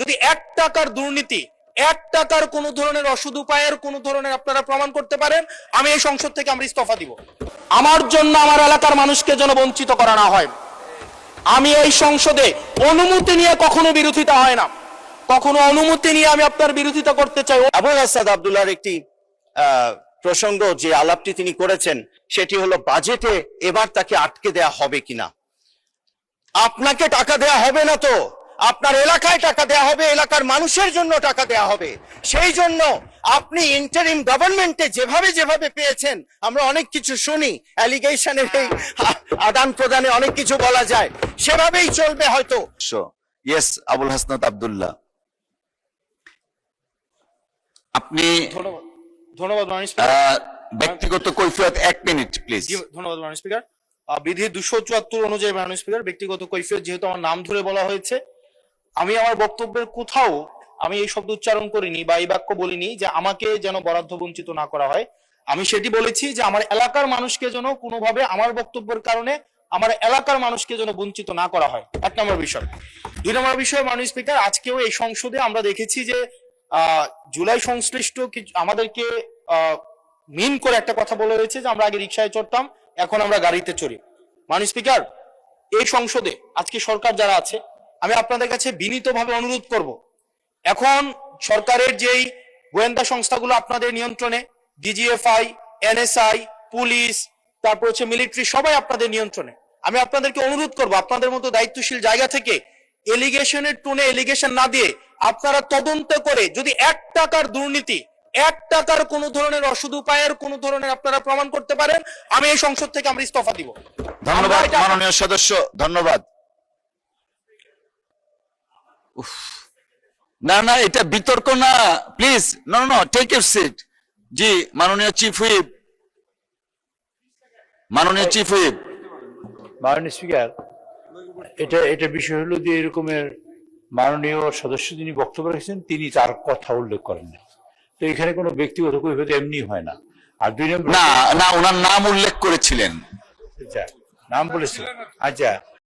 যদি 1 টাকার দুর্নীতি, 1 টাকার কোন ধরনের অসৎ উপায়ের কোন ধরনের আপনারা প্রমাণ করতে পারেন, আমি এই সংসদ থেকে আমরা ইস্তফা দিব। আমার জন্য আমার এলাকার মানুষকে যেন বঞ্চিত করা না হয়। আমি এই সংসদে অনুমতি নিয়ে কখনো বিরোধিতা হয় না, কখনো অনুমতি নিয়ে আমি আপনার বিরোধিতা করতে চাই। আবুল আসাদ আব্দুল্লাহর একটি প্রসঙ্গ যে আলাপটি তিনি করেছেন সেটি হলো বাজেটে এবার তাকে আটকে দেয়া হবে কিনা। আপনাকে টাকা দেয়া হবে না, তো আপনার এলাকায় টাকা দেয়া হবে, এলাকার মানুষের জন্য টাকা দেয়া হবে। সেই জন্য আপনি ইন্টারিম গভর্নমেন্টে যেভাবে যেভাবে পেয়েছেন, আমরা অনেক কিছু শুনি, অ্যালিগেশনের এই আদান প্রদানে অনেক কিছু বলা যায়, সেভাবেই চলবে হয়তো। ইয়েস, আবুল হাসনাত আব্দুল্লাহ, আপনি ধন্যবাদ মাননীয় স্পিকার। ব্যক্তিগত কৈফিয়ত 1 মিনিট প্লিজ। ধন্যবাদ মাননীয় স্পিকার। বিধি 274 অনুযায়ী মাননীয় স্পিকার, ব্যক্তিগত কৈফিয়ত যেহেতু আমার নাম ধরে বলা হয়েছে, আমি আমার বক্তব্যের কোথাও আমি এই শব্দ উচ্চারণ করিনি বা এই বাক্য বলিনি যে আমাকে যেন বরাদ্দ বঞ্চিত না করা হয়। আমি সেটি বলেছি যে আমার এলাকার মানুষকে যেন কোনোভাবে আমার বক্তব্যের কারণে আমার এলাকার মানুষকে যেন বঞ্চিত না করা হয়, 1 নম্বর বিষয়। 2 নম্বর বিষয় মাননীয় স্পিকার, আজকেও এই সংসদে আমরা দেখেছি যে জুলাই সংশ্লিষ্ট আমাদেরকে মিন করে একটা কথা বলা হয়েছে যে আমরা আগে রিকশায় চড়তাম, এখন আমরা গাড়িতে চড়ি। মাননীয় স্পিকার, এই সংসদে আজকে সরকার যারা আছে, আমি আপনাদের কাছে বিনীতভাবে অনুরোধ করব, এখন সরকারের যেই গোয়েন্দা সংস্থাগুলো আপনাদের নিয়ন্ত্রণে, ডিজিএফআই, এনএসআই, পুলিশ, তারপর হচ্ছে মিলিটারি, সবাই আপনাদের নিয়ন্ত্রণে। আমি আপনাদেরকে অনুরোধ করব, আপনাদের মতো দায়িত্বশীল জায়গা থেকে এলিগেশনের টোনে এলিগেশন না দিয়ে আপনারা তদন্ত করে যদি 1 টাকার দুর্নীতি, 1 টাকার কোন ধরনের অসৎ উপায়ের কোন ধরনের আপনারা প্রমাণ করতে পারেন, আমি এই সংসদ থেকে আমরা ইস্তফা দিব। ধন্যবাদ মাননীয় সদস্য, ধন্যবাদ। না না, এটা বিতর্ক না, please. No no, take your seat. জি, মাননীয় চিফ হুইপ, মাননীয় চিফ হুইপ। মাননীয় স্পিকার, এটা বিষয় হলো যে এরকমের মাননীয় সদস্য যিনি বক্তব্য রেখেছেন তিনি তার কথা উল্লেখ করেন না, তো এখানে কোনো ব্যক্তিগত কৈফিয়ত এমনি হয় না। আর 2 নম্বর, না না, ওনার নাম উল্লেখ করেছিলেন। আচ্ছা, নাম বলেছে, আচ্ছা